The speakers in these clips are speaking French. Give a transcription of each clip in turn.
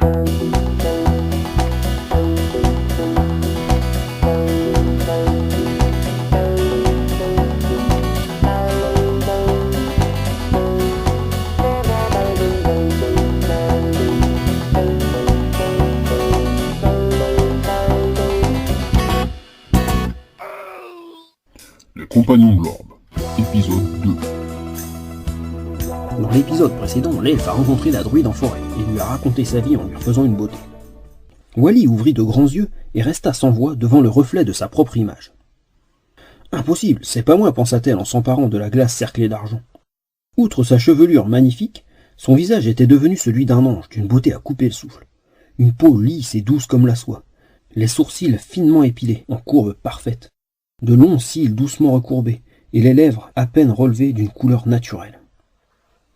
Les Compagnons de l'Orbe, épisode 2. Dans l'épisode précédent, l'elfe a rencontré la druide en forêt et lui a raconté sa vie en lui faisant une beauté. Wally ouvrit de grands yeux et resta sans voix devant le reflet de sa propre image. « Impossible, c'est pas moi », pensa-t-elle en s'emparant de la glace cerclée d'argent. Outre sa chevelure magnifique, son visage était devenu celui d'un ange d'une beauté à couper le souffle. Une peau lisse et douce comme la soie, les sourcils finement épilés, en courbe parfaite, de longs cils doucement recourbés, et les lèvres à peine relevées d'une couleur naturelle.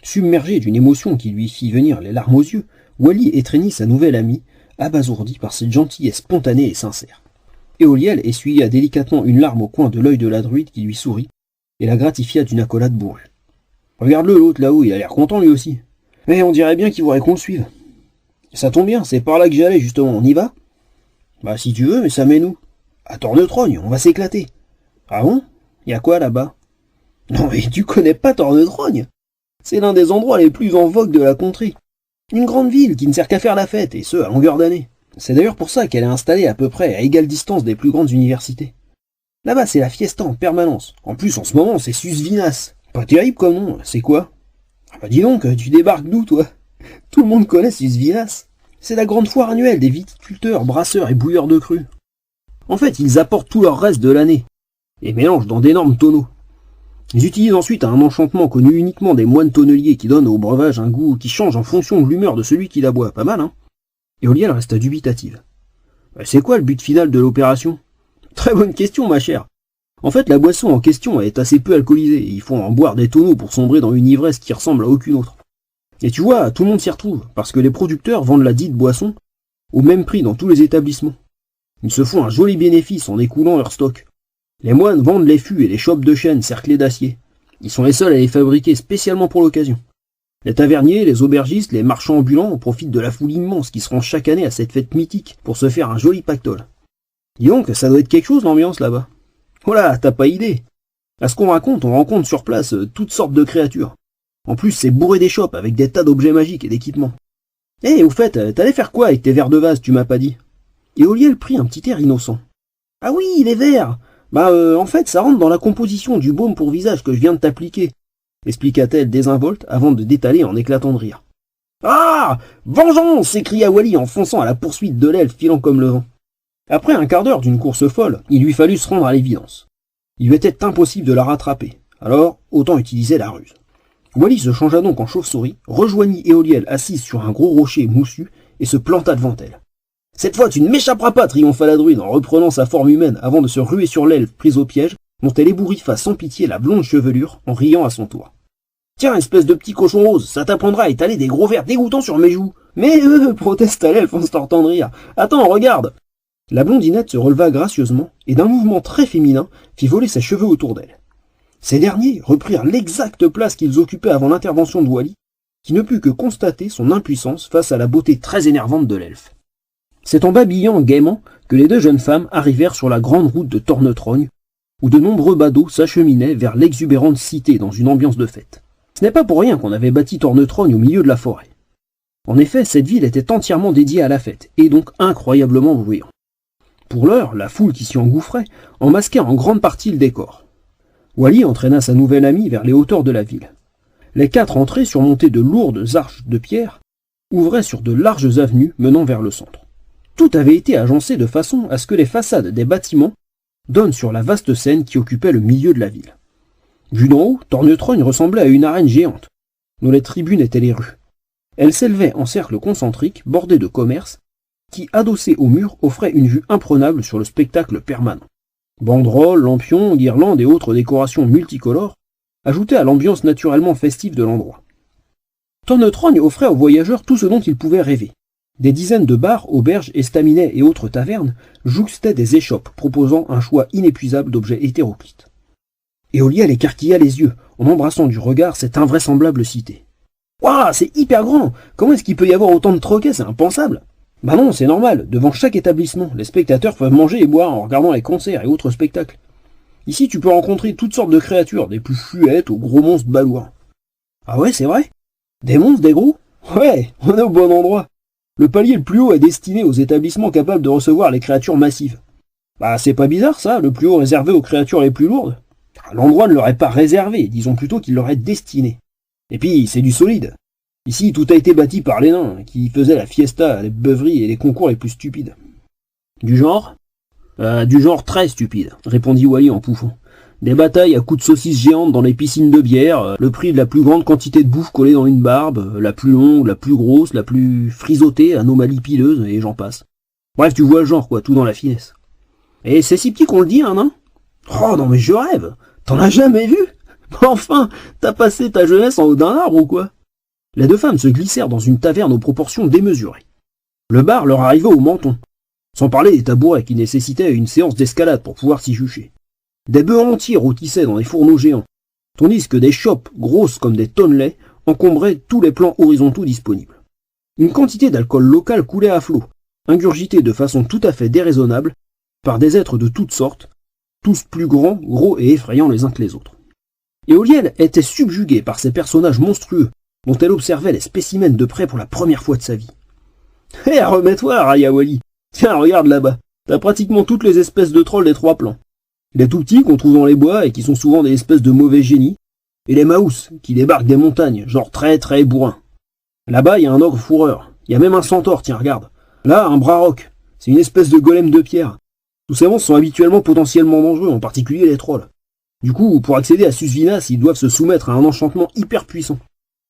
Submergé d'une émotion qui lui fit venir les larmes aux yeux, Wally étreignit sa nouvelle amie, abasourdi par cette gentillesse spontanée et sincère. Éoliel essuya délicatement une larme au coin de l'œil de la druide qui lui sourit, et la gratifia d'une accolade bourrue. « Regarde-le, l'autre, là-haut, il a l'air content lui aussi. Mais on dirait bien qu'il voudrait qu'on le suive. »« Ça tombe bien, c'est par là que j'allais, justement, on y va ?»« Bah si tu veux, mais ça mène où ?»« À Tornetrogne, on va s'éclater. »« Ah bon ? Y a quoi là-bas ?»« Non mais tu connais pas Tornetrogne ? C'est l'un des endroits les plus en vogue de la contrée. Une grande ville qui ne sert qu'à faire la fête, et ce, à longueur d'année. C'est d'ailleurs pour ça qu'elle est installée à peu près à égale distance des plus grandes universités. Là-bas, c'est la fiesta en permanence. En plus, en ce moment, c'est Susvinas. Pas terrible comme nom, c'est quoi ? Ah bah dis donc, tu débarques d'où, toi ? Tout le monde connaît Susvinas. C'est la grande foire annuelle des viticulteurs, brasseurs et bouilleurs de cru. En fait, ils apportent tout leur reste de l'année, et mélangent dans d'énormes tonneaux. Ils utilisent ensuite un enchantement connu uniquement des moines tonneliers qui donne au breuvage un goût qui change en fonction de l'humeur de celui qui la boit. Pas mal, hein ? Éoliel resta dubitative. « C'est quoi le but final de l'opération ?»« Très bonne question, ma chère. En fait, la boisson en question est assez peu alcoolisée, et il faut en boire des tonneaux pour sombrer dans une ivresse qui ressemble à aucune autre. Et tu vois, tout le monde s'y retrouve, parce que les producteurs vendent la dite boisson au même prix dans tous les établissements. Ils se font un joli bénéfice en écoulant leur stock. Les moines vendent les fûts et les chopes de chêne cerclés d'acier. Ils sont les seuls à les fabriquer spécialement pour l'occasion. Les taverniers, les aubergistes, les marchands ambulants profitent de la foule immense qui se rend chaque année à cette fête mythique pour se faire un joli pactole. Dis donc, ça doit être quelque chose l'ambiance là-bas. Voilà, t'as pas idée. À ce qu'on raconte, on rencontre sur place toutes sortes de créatures. En plus, c'est bourré des shops avec des tas d'objets magiques et d'équipements. Au fait, t'allais faire quoi avec tes verres de vase, tu m'as pas dit ? Éoliel prit un petit air innocent. Ah oui, les verres ! En fait, ça rentre dans la composition du baume pour visage que je viens de t'appliquer, expliqua-t-elle désinvolte avant de détaler en éclatant de rire. Ah ! Vengeance ! S'écria Wally en fonçant à la poursuite de l'elfe filant comme le vent. Après un quart d'heure d'une course folle, il lui fallut se rendre à l'évidence. Il lui était impossible de la rattraper, alors autant utiliser la ruse. Wally se changea donc en chauve-souris, rejoignit Éoliel assise sur un gros rocher moussu et se planta devant elle. « Cette fois, tu ne m'échapperas pas » triompha la druide en reprenant sa forme humaine avant de se ruer sur l'elfe prise au piège, dont elle ébouriffa sans pitié la blonde chevelure en riant à son tour. « Tiens, espèce de petit cochon rose, ça t'apprendra à étaler des gros vers dégoûtants sur mes joues. »« Mais protesta l'elfe en se tortant de rire. « Attends, regarde !» La blondinette se releva gracieusement et d'un mouvement très féminin fit voler ses cheveux autour d'elle. Ces derniers reprirent l'exacte place qu'ils occupaient avant l'intervention de Wally, qui ne put que constater son impuissance face à la beauté très énervante de l'elfe. C'est en babillant gaiement que les deux jeunes femmes arrivèrent sur la grande route de Tornetrogne, où de nombreux badauds s'acheminaient vers l'exubérante cité dans une ambiance de fête. Ce n'est pas pour rien qu'on avait bâti Tornetrogne au milieu de la forêt. En effet, cette ville était entièrement dédiée à la fête, et donc incroyablement bruyante. Pour l'heure, la foule qui s'y engouffrait en masquait en grande partie le décor. Wally entraîna sa nouvelle amie vers les hauteurs de la ville. Les 4 entrées, surmontées de lourdes arches de pierre, ouvraient sur de larges avenues menant vers le centre. Tout avait été agencé de façon à ce que les façades des bâtiments donnent sur la vaste scène qui occupait le milieu de la ville. Vue d'en haut, Tornetrogne ressemblait à une arène géante, dont les tribunes étaient les rues. Elle s'élevait en cercle concentrique, bordé de commerces, qui, adossés au mur, offraient une vue imprenable sur le spectacle permanent. Banderoles, lampions, guirlandes et autres décorations multicolores ajoutaient à l'ambiance naturellement festive de l'endroit. Tornetrogne offrait aux voyageurs tout ce dont ils pouvaient rêver. Des dizaines de bars, auberges, estaminets et autres tavernes jouxtaient des échoppes proposant un choix inépuisable d'objets hétéroclites. Éoliel écarquilla les yeux en embrassant du regard cette invraisemblable cité. Waouh, c'est hyper grand! Comment est-ce qu'il peut y avoir autant de troquets? C'est impensable! Bah non, c'est normal. Devant chaque établissement, les spectateurs peuvent manger et boire en regardant les concerts et autres spectacles. Ici, tu peux rencontrer toutes sortes de créatures, des plus fluettes aux gros monstres balourds. Ah ouais, c'est vrai? Des monstres, des gros? Ouais, on est au bon endroit. Le palier le plus haut est destiné aux établissements capables de recevoir les créatures massives. Bah, c'est pas bizarre, ça, le plus haut réservé aux créatures les plus lourdes? L'endroit ne leur est pas réservé, disons plutôt qu'il leur est destiné. Et puis, c'est du solide. Ici, tout a été bâti par les nains, qui faisaient la fiesta, les beuveries et les concours les plus stupides. Du genre? Du genre très stupide, répondit Wally en pouffant. Des batailles à coups de saucisses géantes dans les piscines de bière, le prix de la plus grande quantité de bouffe collée dans une barbe, la plus longue, la plus grosse, la plus frisottée, anomalie pileuse, et j'en passe. Bref, tu vois le genre, quoi, tout dans la finesse. Et c'est si petit qu'on le dit, un nain? Oh non mais je rêve! T'en as jamais vu? Enfin, t'as passé ta jeunesse en haut d'un arbre ou quoi? Les deux femmes se glissèrent dans une taverne aux proportions démesurées. Le bar leur arrivait au menton, sans parler des tabourets qui nécessitaient une séance d'escalade pour pouvoir s'y jucher. Des bœufs entiers rôtissaient dans des fourneaux géants, tandis que des chopes grosses comme des tonnelets encombraient tous les plans horizontaux disponibles. Une quantité d'alcool local coulait à flot, ingurgité de façon tout à fait déraisonnable par des êtres de toutes sortes, tous plus grands, gros et effrayants les uns que les autres. Éolienne était subjuguée par ces personnages monstrueux dont elle observait les spécimens de près pour la première fois de sa vie. « Hé, remets-toi, Raya Wally. Tiens, regarde là-bas, t'as pratiquement toutes les espèces de trolls des trois plans. Les tout petits qu'on trouve dans les bois et qui sont souvent des espèces de mauvais génies, et les maous qui débarquent des montagnes, genre très très bourrins. Là-bas, il y a un ogre fourreur, il y a même un centaure, tiens, regarde. Là, un bras-roc, c'est une espèce de golem de pierre. Tous ces monstres sont habituellement potentiellement dangereux, en particulier les trolls. Du coup, pour accéder à Susvinas, ils doivent se soumettre à un enchantement hyper puissant.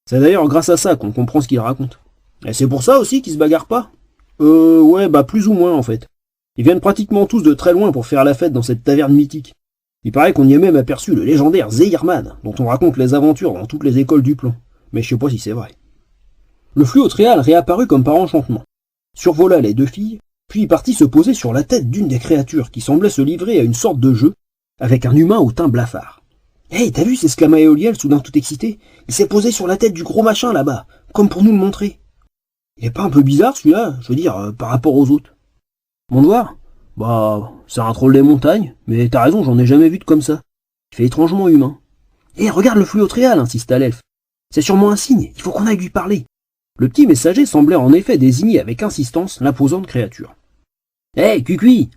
C'est d'ailleurs grâce à ça qu'on comprend ce qu'ils racontent. Et c'est pour ça aussi qu'ils se bagarrent pas? Ouais, bah plus ou moins en fait. Ils viennent pratiquement tous de très loin pour faire la fête dans cette taverne mythique. Il paraît qu'on y a même aperçu le légendaire Zehirman, dont on raconte les aventures dans toutes les écoles du plan. Mais je sais pas si c'est vrai. Le fluotréal réapparut comme par enchantement, survola les deux filles, puis partit se poser sur la tête d'une des créatures qui semblait se livrer à une sorte de jeu avec un humain au teint blafard. « Hey, t'as vu » s'exclama Éoliel, soudain tout excité. « Il s'est posé sur la tête du gros machin là-bas, comme pour nous le montrer. » Il est pas un peu bizarre celui-là, je veux dire, par rapport aux autres? Mon doigt? Bah, c'est un troll des montagnes, mais t'as raison, j'en ai jamais vu de comme ça. Il fait étrangement humain. Hé, regarde le fluotréal, insista l'elfe. C'est sûrement un signe, il faut qu'on aille lui parler. Le petit messager semblait en effet désigner avec insistance l'imposante créature. Hé, Cucui!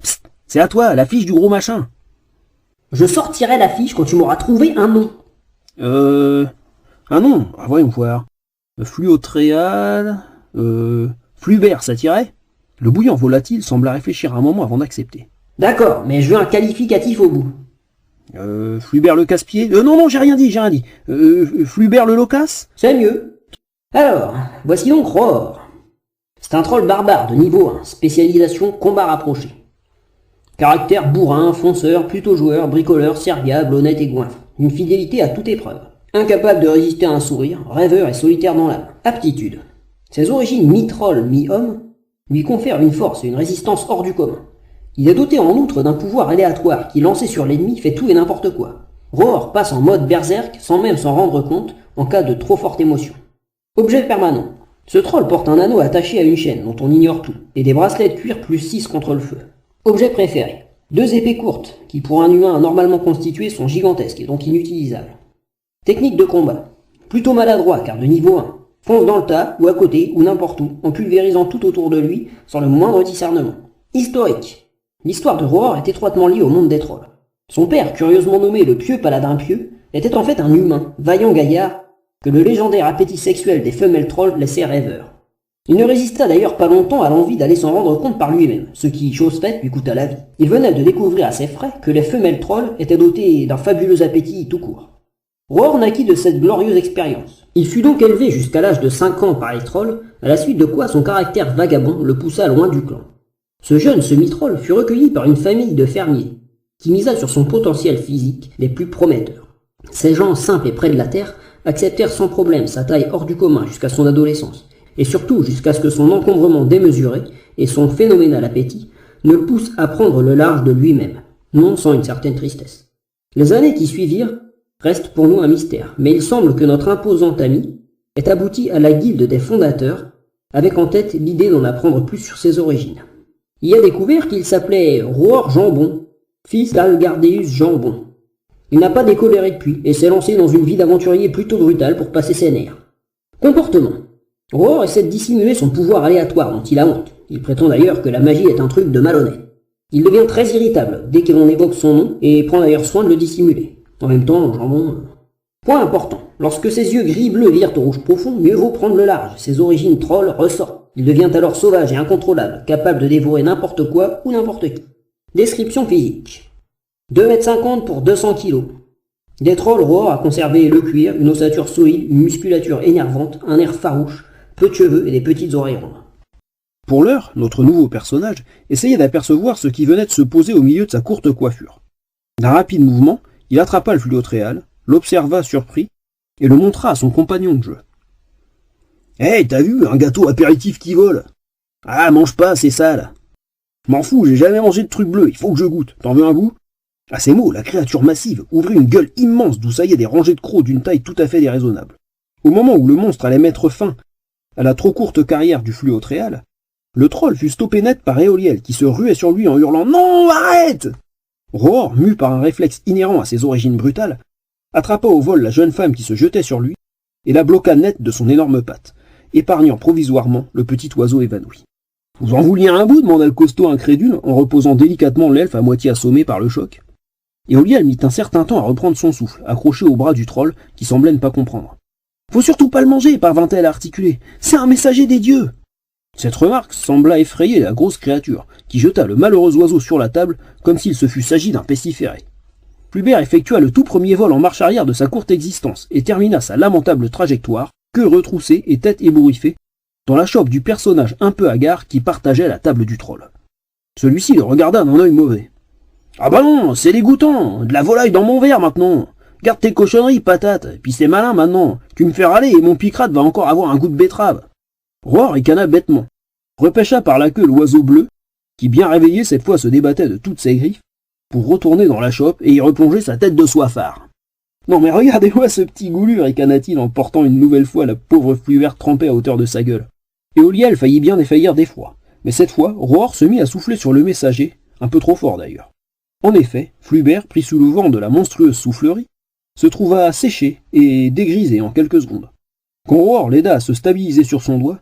Psst, c'est à toi, la fiche du gros machin. Je sortirai la fiche quand tu m'auras trouvé un nom. Un nom? Ah, voyons voir. Fluotréal... Flubert, ça tirait? Le bouillant volatile sembla réfléchir un moment avant d'accepter. D'accord, mais je veux un qualificatif au bout. Flubert le casse-pied? Non, j'ai rien dit. Flubert le loquace? C'est mieux. Alors, voici donc Roar. C'est un troll barbare de niveau 1, spécialisation combat rapproché. Caractère bourrin, fonceur, plutôt joueur, bricoleur, serviable, honnête et goinfre. Une fidélité à toute épreuve. Incapable de résister à un sourire, rêveur et solitaire dans l'âme. Aptitude. Ses origines mi-troll, mi-homme lui confèrent une force et une résistance hors du commun. Il est doté en outre d'un pouvoir aléatoire qui, lancé sur l'ennemi, fait tout et n'importe quoi. Roar passe en mode berserk sans même s'en rendre compte en cas de trop forte émotion. Objet permanent. Ce troll porte un anneau attaché à une chaîne dont on ignore tout, et des bracelets de cuir plus 6 contre le feu. Objet préféré. 2 épées courtes, qui pour un humain normalement constitué sont gigantesques et donc inutilisables. Technique de combat. Plutôt maladroit car de niveau 1. Fonce dans le tas, ou à côté, ou n'importe où, en pulvérisant tout autour de lui, sans le moindre discernement. Historique. L'histoire de Roar est étroitement liée au monde des trolls. Son père, curieusement nommé le pieux paladin pieux, était en fait un humain, vaillant gaillard, que le légendaire appétit sexuel des femelles trolls laissait rêveur. Il ne résista d'ailleurs pas longtemps à l'envie d'aller s'en rendre compte par lui-même, ce qui, chose faite, lui coûta la vie. Il venait de découvrir à ses frais que les femelles trolls étaient dotées d'un fabuleux appétit tout court. Roar naquit de cette glorieuse expérience. Il fut donc élevé jusqu'à l'âge de 5 ans par les trolls, à la suite de quoi son caractère vagabond le poussa loin du clan. Ce jeune semi-troll fut recueilli par une famille de fermiers, qui misa sur son potentiel physique les plus prometteurs. Ces gens simples et près de la terre acceptèrent sans problème sa taille hors du commun jusqu'à son adolescence, et surtout jusqu'à ce que son encombrement démesuré et son phénoménal appétit ne le poussent à prendre le large de lui-même, non sans une certaine tristesse. Les années qui suivirent restent pour nous un mystère, mais il semble que notre imposant ami est abouti à la guilde des fondateurs, avec en tête l'idée d'en apprendre plus sur ses origines. Il a découvert qu'il s'appelait Roar Jambon, fils d'Algardeus Jambon. Il n'a pas décoléré depuis et s'est lancé dans une vie d'aventurier plutôt brutale pour passer ses nerfs. Comportement. Roar essaie de dissimuler son pouvoir aléatoire dont il a honte. Il prétend d'ailleurs que la magie est un truc de malhonnête. Il devient très irritable dès que l'on évoque son nom et prend d'ailleurs soin de le dissimuler. En même temps, Jambon... Point important, lorsque ses yeux gris-bleus virent au rouge profond, mieux vaut prendre le large, ses origines trolls ressortent. Il devient alors sauvage et incontrôlable, capable de dévorer n'importe quoi ou n'importe qui. Description physique. 2,50 m pour 200 kg. Des trolls, Roar a conservé le cuir, une ossature solide, une musculature énervante, un air farouche, peu de cheveux et des petites oreilles rondes. Pour l'heure, notre nouveau personnage essayait d'apercevoir ce qui venait de se poser au milieu de sa courte coiffure. D'un rapide mouvement, il attrapa le fluotréal, l'observa surpris, et le montra à son compagnon de jeu. « Hey, t'as vu, un gâteau apéritif qui vole ?»« Ah, mange pas, c'est sale. »« M'en fous, j'ai jamais mangé de truc bleu, il faut que je goûte. T'en veux un bout ?» À ces mots, la créature massive ouvrit une gueule immense d'où saillaient des rangées de crocs d'une taille tout à fait déraisonnable. Au moment où le monstre allait mettre fin à la trop courte carrière du fluotréal, le troll fut stoppé net par Éoliel qui se ruait sur lui en hurlant « Non, arrête !» Roar, mu par un réflexe inhérent à ses origines brutales, attrapa au vol la jeune femme qui se jetait sur lui et la bloqua net de son énorme patte, épargnant provisoirement le petit oiseau évanoui. « Vous en vouliez un bout ?» demanda le costaud incrédule en reposant délicatement l'elfe à moitié assommé par le choc. Éoliel mit un certain temps à reprendre son souffle, accroché au bras du troll qui semblait ne pas comprendre. « Faut surtout pas le manger !» parvint-elle à articuler. « C'est un messager des dieux !» Cette remarque sembla effrayer la grosse créature, qui jeta le malheureux oiseau sur la table comme s'il se fût s'agi d'un pestiféré. Flubert effectua le tout premier vol en marche arrière de sa courte existence et termina sa lamentable trajectoire, queue retroussée et tête ébouriffée, dans la chope du personnage un peu hagard qui partageait la table du troll. Celui-ci le regarda d'un œil mauvais. « Ah bah non, c'est dégoûtant, de la volaille dans mon verre maintenant. Garde tes cochonneries, patate, et puis c'est malin maintenant, tu me fais râler et mon picrate va encore avoir un goût de betterave. » Roar ricana bêtement, repêcha par la queue l'oiseau bleu, qui bien réveillé cette fois se débattait de toutes ses griffes, pour retourner dans la chope et y replonger sa tête de soifard. « Non mais regardez-moi ce petit goulu !» ricana-t-il en portant une nouvelle fois la pauvre Flubert trempée à hauteur de sa gueule. Éoliel faillit bien défaillir d'effroi, mais cette fois, Roar se mit à souffler sur le messager, un peu trop fort d'ailleurs. En effet, Flubert, pris sous le vent de la monstrueuse soufflerie, se trouva séché et dégrisé en quelques secondes. Quand Roar l'aida à se stabiliser sur son doigt,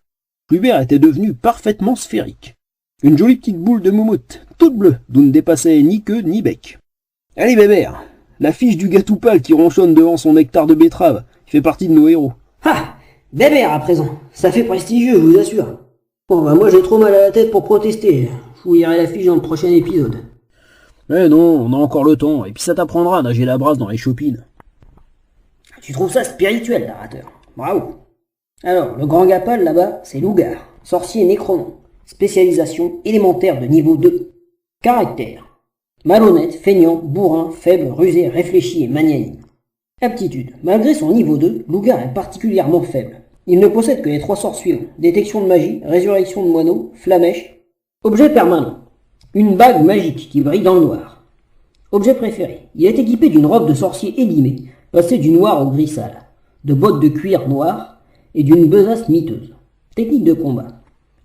Flubert était devenu parfaitement sphérique. Une jolie petite boule de moumoute, toute bleue, d'où ne dépassait ni queue ni bec. « Allez bébert, la fiche du gâteau pâle qui ronchonne devant son nectar de betterave, qui fait partie de nos héros. »« Ah, bébert à présent, ça fait prestigieux, je vous assure. Bon bah moi j'ai trop mal à la tête pour protester, je vous lirai la fiche dans le prochain épisode. » « Eh non, on a encore le temps, et puis ça t'apprendra à nager la brasse dans les chopines. » Tu trouves ça spirituel, narrateur. Bravo. Alors, le grand gapal là-bas, c'est Lougar, sorcier nécromant. Spécialisation élémentaire de niveau 2. Caractère. Malhonnête, feignant, bourrin, faible, rusé, réfléchi et magnanime. Aptitude. Malgré son niveau 2, Lougar est particulièrement faible. Il ne possède que les 3 sorts suivants. Détection de magie, résurrection de moineaux, flamèche. Objet permanent. Une bague magique qui brille dans le noir. Objet préféré. Il est équipé d'une robe de sorcier élimée, passée du noir au gris sale, de bottes de cuir noir et d'une besace miteuse. Technique de combat.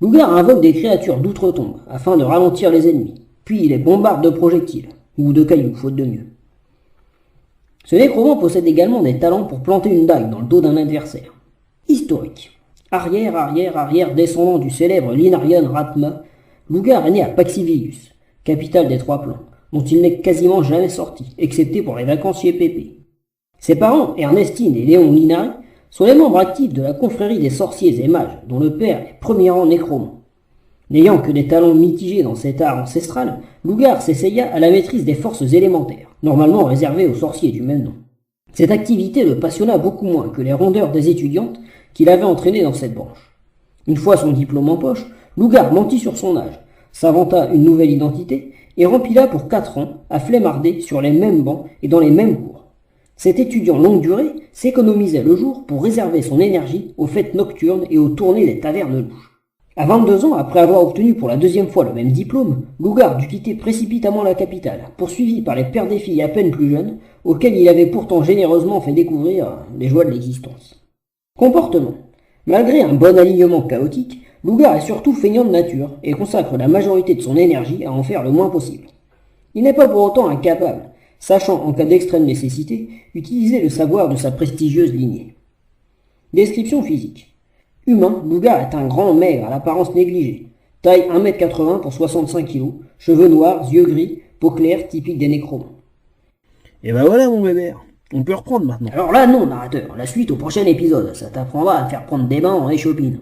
Lougar invoque des créatures d'outre-tombe afin de ralentir les ennemis, puis il les bombarde de projectiles, ou de cailloux, faute de mieux. Ce nécromant possède également des talents pour planter une dague dans le dos d'un adversaire. Historique. Arrière descendant du célèbre Linarian Ratma, Lougar est né à Paxivillus, capitale des Trois Plans, dont il n'est quasiment jamais sorti, excepté pour les vacances chez Pépé. Ses parents, Ernestine et Léon Linari, sont les membres actifs de la confrérie des sorciers et mages, dont le père est premier rang nécromant. N'ayant que des talents mitigés dans cet art ancestral, Lougar s'essaya à la maîtrise des forces élémentaires, normalement réservées aux sorciers du même nom. Cette activité le passionna beaucoup moins que les rondeurs des étudiantes qui l'avaient entraîné dans cette branche. Une fois son diplôme en poche, Lougar mentit sur son âge, s'inventa une nouvelle identité et rempila pour 4 ans à flemmarder sur les mêmes bancs et dans les mêmes cours. Cet étudiant longue durée s'économisait le jour pour réserver son énergie aux fêtes nocturnes et aux tournées des tavernes louches. À 22 ans, après avoir obtenu pour la 2e fois le même diplôme, Lougar dut quitter précipitamment la capitale, poursuivi par les pères des filles à peine plus jeunes, auxquels il avait pourtant généreusement fait découvrir les joies de l'existence. Comportement. Malgré un bon alignement chaotique, Lougar est surtout feignant de nature et consacre la majorité de son énergie à en faire le moins possible. Il n'est pas pour autant incapable, sachant en cas d'extrême nécessité utiliser le savoir de sa prestigieuse lignée. Description physique. Humain, Lougar est un grand maigre à l'apparence négligée. Taille 1m80 pour 65 kg, cheveux noirs, yeux gris, peau claire typique des nécromans. Et ben voilà mon bébert, on peut reprendre maintenant. Alors là non narrateur, la suite au prochain épisode, ça t'apprendra à te faire prendre des bains en échoppine.